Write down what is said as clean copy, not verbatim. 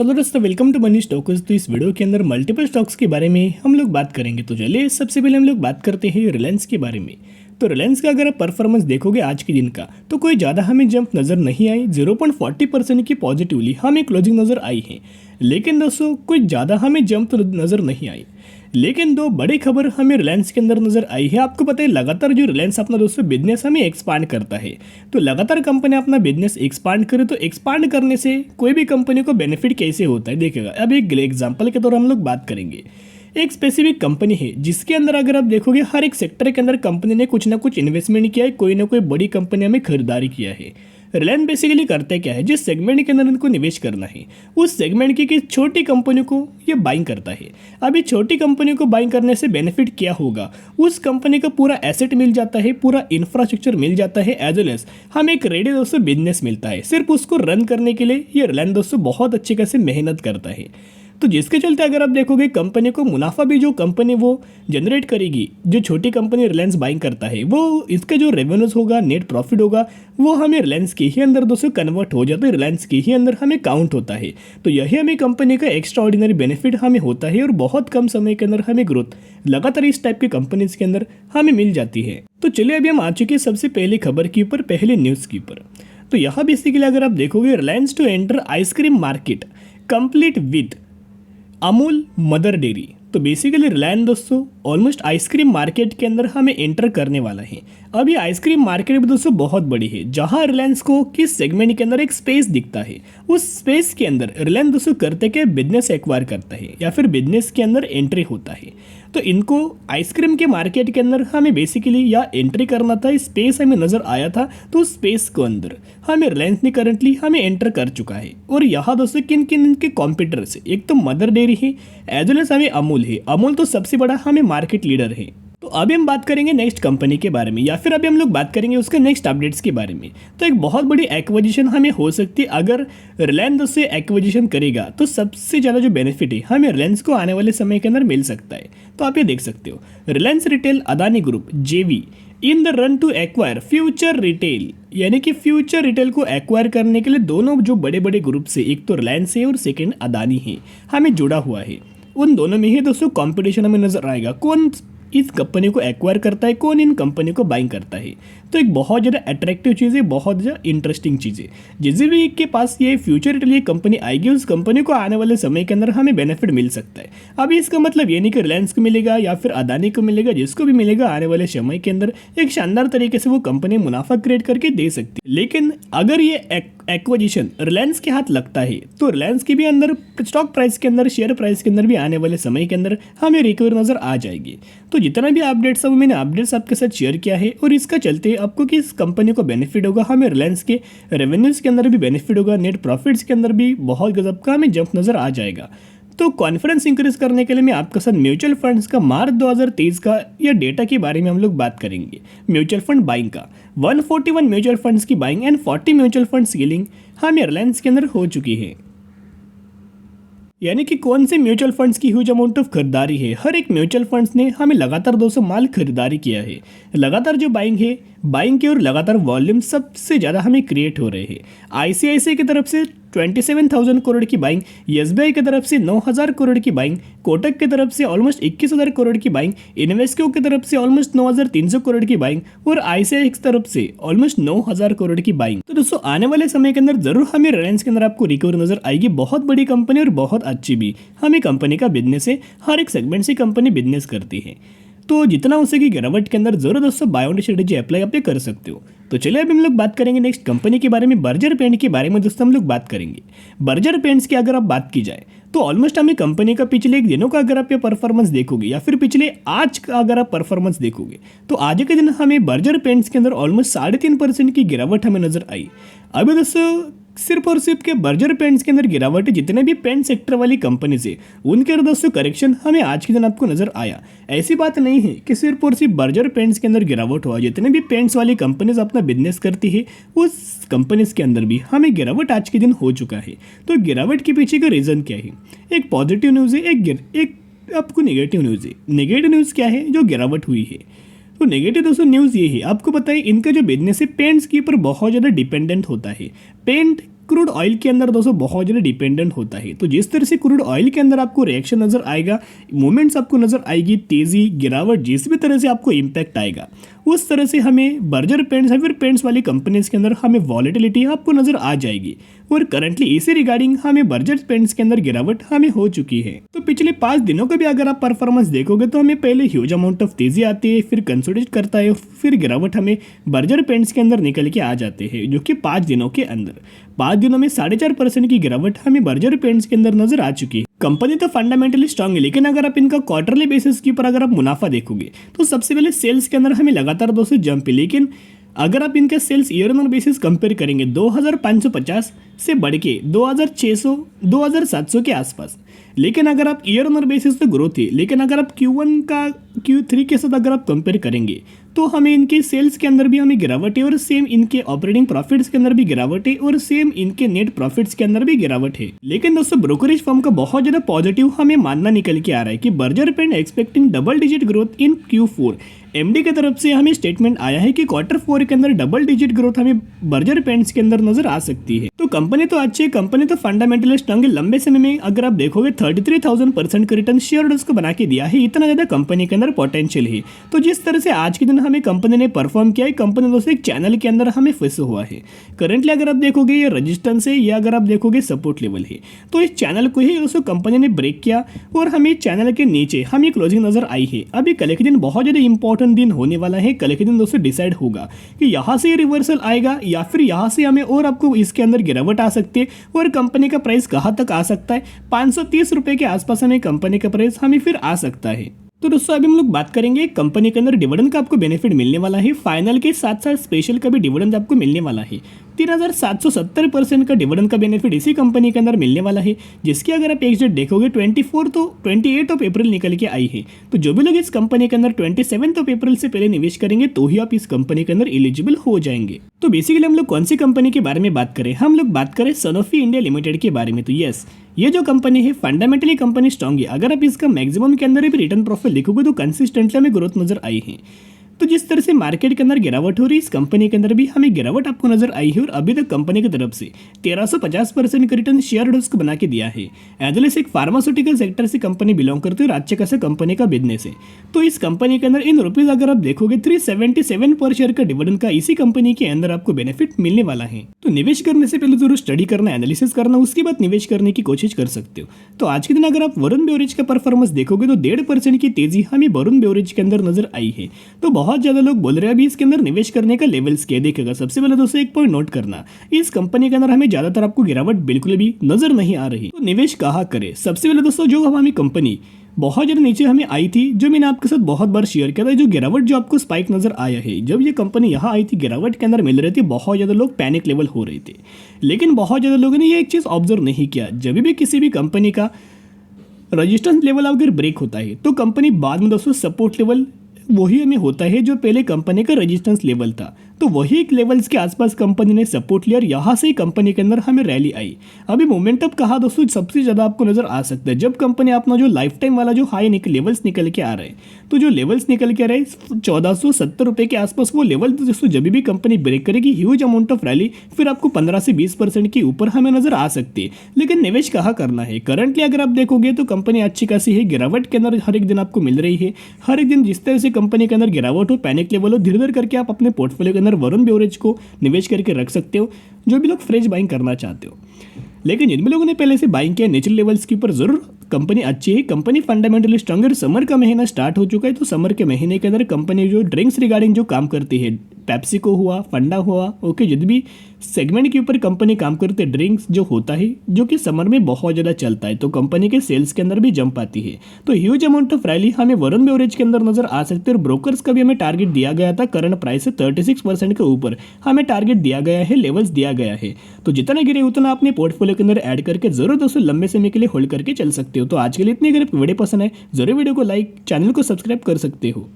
चलो दोस्तों, welcome to money stocks. तो इस वीडियो के अंदर मल्टीपल स्टॉक्स के बारे में हम लोग बात करेंगे। तो चलिए सबसे पहले हम लोग बात करते हैं रिलायंस के बारे में। तो रिलायंस का अगर आप परफॉर्मेंस देखोगे आज के दिन का, तो कोई ज़्यादा हमें जंप नज़र नहीं आई। 0.40% की पॉजिटिवली हमें क्लोजिंग नज़र आई है, लेकिन दोस्तों कोई ज़्यादा हमें जंप नज़र नहीं आई। लेकिन दो बड़ी खबर हमें रिलायंस के अंदर नजर आई है। आपको पता है लगातार जो रिलायंस अपना दोस्तों बिजनेस हमें एक्सपांड करता है, तो लगातार कंपनी अपना बिजनेस एक्सपांड करे तो एक्सपांड करने से कोई भी कंपनी को बेनिफिट कैसे होता है देखिएगा। अब एक एग्जांपल के तौर हम लोग बात करेंगे। एक स्पेसिफिक कंपनी है जिसके अंदर अगर आप देखोगे हर एक सेक्टर के अंदर कंपनी ने कुछ ना कुछ इन्वेस्टमेंट किया है, कोई ना कोई बड़ी कंपनी में खरीदारी किया है। रिलायंस बेसिकली करते क्या है, जिस सेगमेंट के अंदर इनको निवेश करना है उस सेगमेंट की छोटी कंपनी को ये बाइंग करता है। अभी छोटी कंपनी को बाइंग करने से बेनिफिट क्या होगा, उस कंपनी का पूरा एसेट मिल जाता है, पूरा इंफ्रास्ट्रक्चर मिल जाता है, एज वेल एज हमें एक रेडी दोस्तों बिजनेस मिलता है। सिर्फ उसको रन करने के लिए ये रिलायंस दोस्तों बहुत अच्छे कैसे मेहनत करता है। तो जिसके चलते अगर आप देखोगे कंपनी को मुनाफा भी जो कंपनी वो जनरेट करेगी, जो छोटी कंपनी रिलायंस बाइंग करता है, वो इसका जो रेवेन्यूज होगा, नेट प्रॉफिट होगा, वो हमें रिलायंस के ही अंदर दोस्तों कन्वर्ट हो जाता है, रिलायंस के ही अंदर हमें काउंट होता है। तो यही हमें कंपनी का एक्स्ट्रा ऑर्डिनरी बेनिफिट हमें होता है और बहुत कम समय के अंदर हमें ग्रोथ लगातार इस टाइप की कंपनीज के अंदर हमें मिल जाती है। तो चलिए अभी हम आ चुके हैं सबसे पहली खबर के ऊपर, पहले न्यूज़ के ऊपर। तो यहाँ बेसिकली अगर आप देखोगे Reliance to enter ice cream market complete with Amul Mother Dairy. तो बेसिकली रिलायंस दोस्तों ऑलमोस्ट आइसक्रीम मार्केट के अंदर हमें एंटर करने वाला है। अब ये आइसक्रीम मार्केट भी दोस्तों बहुत बड़ी है, जहां रिलायंस को किस सेगमेंट के अंदर एक स्पेस दिखता है, उस स्पेस के अंदर रिलायंस दोस्तों करते क्या बिजनेस एक्वायर करता है या फिर बिजनेस के अंदर एंट्री होता है। तो इनको आइसक्रीम के मार्केट के अंदर हमें बेसिकली या एंट्री करना था, स्पेस हमें नजर आया था, तो उस स्पेस के अंदर हमें रिलायंस ने करंटली हमें एंटर कर चुका है। और यहाँ दोस्तों किन किन इनके कॉम्पिटिटर्स है, एक तो मदर डेयरी है, एज वेल एज हमें अमूल है। अमूल तो सबसे बड़ा हमें मार्केट लीडर है। तो अभी हम बात करेंगे नेक्स्ट कंपनी के बारे में, या फिर अभी हम लोग बात करेंगे उसके नेक्स्ट अपडेट्स के बारे में। तो एक बहुत बड़ी एक्विजिशन हमें हो सकती है। अगर रिलायंस से एक्विजिशन करेगा तो सबसे ज़्यादा जो बेनिफिट है हमें रिलायंस को आने वाले समय के अंदर मिल सकता है। तो आप ये देख सकते हो, Reliance retail Adani group JV in the run to acquire Future Retail, यानी कि फ्यूचर रिटेल को एक्वायर करने के लिए दोनों जो बड़े बड़े ग्रुप से, एक तो रिलायंस है और सेकेंड अदानी है, हमें जुड़ा हुआ है। उन दोनों में ही दोस्तों कंपटीशन हमें नजर आएगा, कौन इस कंपनी को एक्वायर करता है, कौन इन कंपनी को बाइंग करता है। तो एक बहुत ज़्यादा अट्रैक्टिव चीज़ है, बहुत ज़्यादा इंटरेस्टिंग चीज़ है। जिस भी के पास ये फ्यूचर रिटेल ये कंपनी आएगी, उस कंपनी को आने वाले समय के अंदर हमें बेनिफिट मिल सकता है। अभी इसका मतलब ये नहीं कि रिलायंस को मिलेगा या फिर अदानी को मिलेगा, जिसको भी मिलेगा आने वाले समय के अंदर एक शानदार तरीके से वो कंपनी मुनाफा क्रिएट करके दे सकती है। लेकिन अगर ये एक्विजिशन रिलायंस के हाथ लगता है तो रिलायंस के भी अंदर स्टॉक प्राइस के अंदर, शेयर प्राइस के अंदर भी आने वाले समय के अंदर हमें रिकवरी नजर आ जाएगी। तो जितना भी अपडेट्स है मैंने अपडेट्स आपके साथ शेयर किया है, और इसका चलते आपको किस कंपनी को बेनिफिट होगा, हमें रिलायंस के रेवेन्यूज के अंदर भी बेनिफिट होगा, नेट प्रॉफिट्स के अंदर भी बहुत गजब का हमें जंप नजर आ जाएगा। तो कॉन्फिडेंस इंक्रीज करने के लिए मैं आपके साथ म्यूचुअल फंड्स का मार्च 2023 का या डेटा के बारे में हम लोग बात करेंगे। म्यूचुअल फंड बाइंग का 141 म्यूचुअल फंड्स की buying and 40 mutual fund selling हमें रिलायंस के अंदर हो चुकी है। यानी कि कौन से म्यूचुअल फंड्स की ह्यूज अमाउंट ऑफ खरीदारी है, हर एक म्यूचुअल फंड्स ने हमें लगातार 200 माल खरीदारी किया है। लगातार जो बाइंग है, बाइंग की और लगातार वॉल्यूम सबसे ज़्यादा हमें क्रिएट हो रहे हैं। आईसीआईसीआई की तरफ से 27,000 करोड़ की बाइंग, एसबीआई की तरफ से 9,000 करोड़ की बाइंग, कोटक की तरफ से ऑलमोस्ट 21,000 करोड़ की बाइंग, इन्वेस्को की तरफ से ऑलमोस्ट 9,300 करोड़ की बाइंग और आईसीआई की तरफ से ऑलमोस्ट 9,000 करोड़ की बाइंग। तो दोस्तों आने वाले समय के अंदर जरूर हमें रिलायंस के अंदर आपको रिकवरी नजर आएगी। बहुत बड़ी कंपनी और बहुत अच्छी भी हमें कंपनी का बिजनेस है, हर एक सेगमेंट से कंपनी बिजनेस करती है। तो जितना हो सके गिरावट के अंदर जरूर दोस्तों बाय ऑन स्ट्रेटेजी अप्लाई आप कर सकते हो। तो चलिए अभी हम लोग बात करेंगे नेक्स्ट कंपनी के बारे में, बर्जर पेंट के बारे में दोस्तों हम लोग बात करेंगे। बर्जर पेंट्स की अगर आप बात की जाए तो ऑलमोस्ट हमें कंपनी का पिछले एक दिनों का अगर आप ये परफॉर्मेंस देखोगे या फिर पिछले आज का अगर आप परफॉर्मेंस देखोगे, तो आज के दिन हमें बर्जर पेंट्स के अंदर ऑलमोस्ट 3.5% की गिरावट हमें नजर आई। अभी दोस्तों सिर्फ और सिर्फ के बर्जर पेंट्स के अंदर गिरावट है, जितने भी पेंट सेक्टर वाली कंपनी से उनके अंदर दोस्तों करेक्शन हमें आज के दिन आपको नजर आया। ऐसी बात नहीं है कि सिर्फ और सिर्फ बर्जर पेंट्स के अंदर गिरावट हुआ, जितने भी पेंट्स वाली कंपनीज अपना बिजनेस करती है उस कंपनीज के अंदर भी हमें गिरावट आज के दिन हो चुका है। तो गिरावट के पीछे का रीज़न क्या है, एक पॉजिटिव न्यूज़ है, एक आपको नेगेटिव न्यूज़ है। नेगेटिव न्यूज़ क्या है जो गिरावट हुई है, तो नेगेटिव दोस्तों न्यूज़ ये है, आपको पता है इनका जो बिजनेस है पेंट्स के ऊपर बहुत ज़्यादा डिपेंडेंट होता है। पेंट क्रूड ऑयल के अंदर दोस्तों बहुत ज़्यादा डिपेंडेंट होता है। तो जिस तरह से क्रूड ऑयल के अंदर आपको रिएक्शन नजर आएगा, मूवमेंट्स आपको नजर आएगी, तेजी गिरावट जिस भी तरह से आपको इम्पैक्ट आएगा, उस तरह से हमें बर्जर पेंट्स या फिर पेंट्स वाली कंपनीज के अंदर हमें वॉलेटिलिटी आपको नजर आ जाएगी। और करंटली इसी रिगार्डिंग हमें बर्जर पेंट्स के अंदर गिरावट हमें हो चुकी है। तो पिछले 5 दिनों का भी अगर आप परफॉर्मेंस देखोगे तो हमें पहले ह्यूज अमाउंट ऑफ तेजी आती है, फिर कंसोलिडेट करता है, फिर गिरावट हमें बर्जर पेंट्स के अंदर निकल के आ जाते हैं, जो कि 5 दिनों के अंदर 5 दिनों में 4.5% की गिरावट हमें बर्जर पेंट्स के अंदर नजर आ चुकी है। कंपनी तो फंडामेंटली स्ट्रांग है, लेकिन अगर आप इनका क्वार्टरली बेसिस के ऊपर अगर आप मुनाफा देखोगे तो सबसे पहले सेल्स के अंदर हमें लगातार दोस्तों जंप है। लेकिन अगर आप इनके sales year on basis compare करेंगे 2550 से बढ़ के 2600 2700 के आसपास, लेकिन अगर आप ईयर ऑन बेसिस तो ग्रोथ है, लेकिन अगर आप Q1 का Q3 के साथ अगर आप कंपेयर करेंगे तो हमें इनके सेल्स के अंदर भी हमें गिरावट है, और सेम इनके ऑपरेटिंग प्रॉफिट्स के अंदर भी गिरावट है, और सेम इनके नेट प्रॉफिट्स के अंदर भी गिरावट है। लेकिन दोस्तों ब्रोकरेज फर्म का बहुत ज़्यादा पॉजिटिव हमें मानना निकल के आ रहा है कि Berger paint expecting double digit growth in Q4। MD की तरफ से हमें स्टेटमेंट आया है कि Q4 के अंदर डबल डिजिट ग्रोथ हमें बर्जर पेंट्स के अंदर नजर आ सकती है। तो कंपनी तो अच्छी है, कंपनी तो फंडामेंटली स्ट्रांग है। लंबे समय में अगर आप देखोगे 33,000% का रिटर्न शेयर होल्डर्स को बना के दिया है। इतना ज़्यादा कंपनी के अंदर पोटेंशियल है। तो जिस तरह से आज के दिन हमें कंपनी ने परफॉर्म किया है, कंपनी दोस्तों एक चैनल के अंदर हमें फंसा हुआ है। करंटली अगर आप देखोगे ये रजिस्टेंस है, या अगर आप देखोगे सपोर्ट लेवल है, तो इस चैनल को ही दोस्तों कंपनी ने ब्रेक किया और हमें चैनल के नीचे हमें क्लोजिंग नजर आई है। अभी कल के दिन बहुत ज़्यादा इंपॉर्टेंट दिन होने वाला है। कल के दिन दोस्तों डिसाइड होगा कि यहाँ से रिवर्सल आएगा या फिर यहाँ से हमें और आपको इसके अंदर गिरावट आ सकती है, और कंपनी का प्राइस कहाँ तक आ सकता है। 530 रुपए के आसपास हमें कंपनी का प्राइस हमें फिर आ सकता है। तो दोस्तों अभी हम लोग बात करेंगे कंपनी के अंदर डिविडेंड का आपको बेनिफिट मिलने वाला है। फाइनल के साथ साथ स्पेशल का भी डिविडेंड आपको मिलने वाला है। 3770% का डिविडेंड का बेनिफिट इसी कंपनी के अंदर मिलने वाला है, जिसकी अगर आप एग्जिट देखोगे 28 ऑफ अप्रैल निकल के आई है। तो जो भी लोग इस कंपनी के अंदर 27 ऑफ अप्रैल से पहले निवेश करेंगे तो ही आप इस कंपनी के अंदर एलिजिबल हो जाएंगे। तो बेसिकली हम लोग कौन सी कंपनी के बारे में बात करें, हम लोग बात करें सनोफी इंडिया लिमिटेड के बारे में। तो यस, ये जो कंपनी है फंडामेंटली कंपनी स्ट्रांग है। अगर आप इसका मैक्सिमम के अंदर भी रिटर्न प्रोफाइल देखोगे तो कंसिस्टेंटली हमें ग्रोथ नजर आई है। तो जिस तरह से मार्केट के अंदर गिरावट हो रही है, इस कंपनी के अंदर भी हमें गिरावट आपको नजर आई है, और अभी तक कंपनी की तरफ से 1350% का रिटर्न शेयर होल्डर्स को बना के दिया है। एज एक फार्मास्यूटिकल सेक्टर से कंपनी बिलोंग करती है और अच्छे खासा कंपनी का बिजनेस है। तो इस कंपनी के अंदर इन रुपीज अगर आप देखोगे 377 पर शेयर का डिविडेंड का इसी कंपनी के अंदर आपको बेनिफिट मिलने वाला है। तो निवेश करने से पहले जरूर स्टडी करना, एनालिसिस करना, उसके बाद निवेश करने की कोशिश कर सकते हो। तो आज के दिन अगर आप वरुण बेवरेज का परफॉर्मेंस देखोगे तो 1.5% की तेजी हमें वरुण बेवरेज के अंदर नजर आई है। तो बहुत ज्यादा लोग बोल रहे हैं अभी इसके अंदर निवेश करने का लेवल्स क्या देखेगा। सबसे पहले दोस्तों एक पॉइंट नोट करना, इस कंपनी के अंदर हमें ज्यादातर आपको गिरावट बिल्कुल भी नजर नहीं आ रही। तो निवेश कहाँ करें? सबसे पहले दोस्तों जो हमारी कंपनी बहुत ज़्यादा नीचे हमें आई थी, जो मैंने आपके साथ बहुत बार शेयर किया था, जो गिरावट जो आपको स्पाइक नजर आया है, जब ये कंपनी यहाँ आई थी गिरावट के अंदर मिल रही थी, बहुत ज़्यादा लोग पैनिक लेवल हो रहे थे। लेकिन बहुत ज़्यादा लोगों ने ये एक चीज़ ऑब्जर्व नहीं किया, जब भी किसी भी कंपनी का रजिस्टेंस लेवल अगर ब्रेक होता है तो कंपनी बाद में दोस्तों सपोर्ट लेवल वही हमें होता है जो पहले कंपनी का रेजिस्टेंस लेवल था। तो वही एक लेवल्स के आसपास कंपनी ने सपोर्ट लिया और यहाँ से ही कंपनी के अंदर हमें रैली आई। अभी मोमेंटम कहा दोस्तों सबसे ज़्यादा आपको नजर आ सकता है जब कंपनी अपना जो लाइफ टाइम वाला जो हाई लेवल्स निकल के आ रहे हैं। तो जो लेवल्स निकल के आ रहे हैं 1470 रुपये के आसपास, वो लेवल दोस्तों जब भी कंपनी ब्रेक करेगी ह्यूज अमाउंट ऑफ रैली फिर आपको 15 से 20% के ऊपर हमें नजर आ सकती है। लेकिन निवेश कहाँ करना है? करंटली अगर आप देखोगे तो कंपनी अच्छी खासी है, गिरावट के अंदर हर एक दिन आपको मिल रही है। हर एक दिन जिस तरह से कंपनी के अंदर गिरावट हो, पैनिक लेवल हो, धीरे धीरे करके आप अपने पोर्टफोलियो के अंदर वरुण बेवरेज को निवेश करके रख सकते हो, जो भी लोग फ्रेश बाइंग करना चाहते हो। लेकिन जिन भी लोगों ने पहले से बाइंग किया नेचुरल लेवल्स के ऊपर, जरूर कंपनी अच्छी है, कंपनी फंडामेंटली स्ट्रॉन्गर। समर का महीना स्टार्ट हो चुका है, तो समर के महीने के अंदर कंपनी जो ड्रिंक्स रिगार्डिंग जो काम करती है, पेप्सिको हुआ, फंडा हुआ, ओके, जितने भी सेगमेंट के ऊपर कंपनी काम करती है, ड्रिंक्स जो होता है जो कि समर में बहुत ज़्यादा चलता है, तो कंपनी के सेल्स के अंदर भी जंप आती है। तो ह्यूज अमाउंट ऑफ रैली हमें वरुण बेवरेज के अंदर नजर आ सकते हैं। और ब्रोकर्स का भी हमें टारगेट दिया गया था, करंट प्राइस से 36% के ऊपर हमें टारगेट दिया गया है, लेवल्स दिया गया है। तो जितना गिरे उतना अपने पोर्टफोलियो के अंदर ऐड करके जरूर दोस्तों लंबे समय के लिए होल्ड करके चल सकते हो। तो आज के लिए इतनी, अगर वीडियो पसंद है जरूर वीडियो को लाइक, चैनल को सब्सक्राइब कर सकते हो।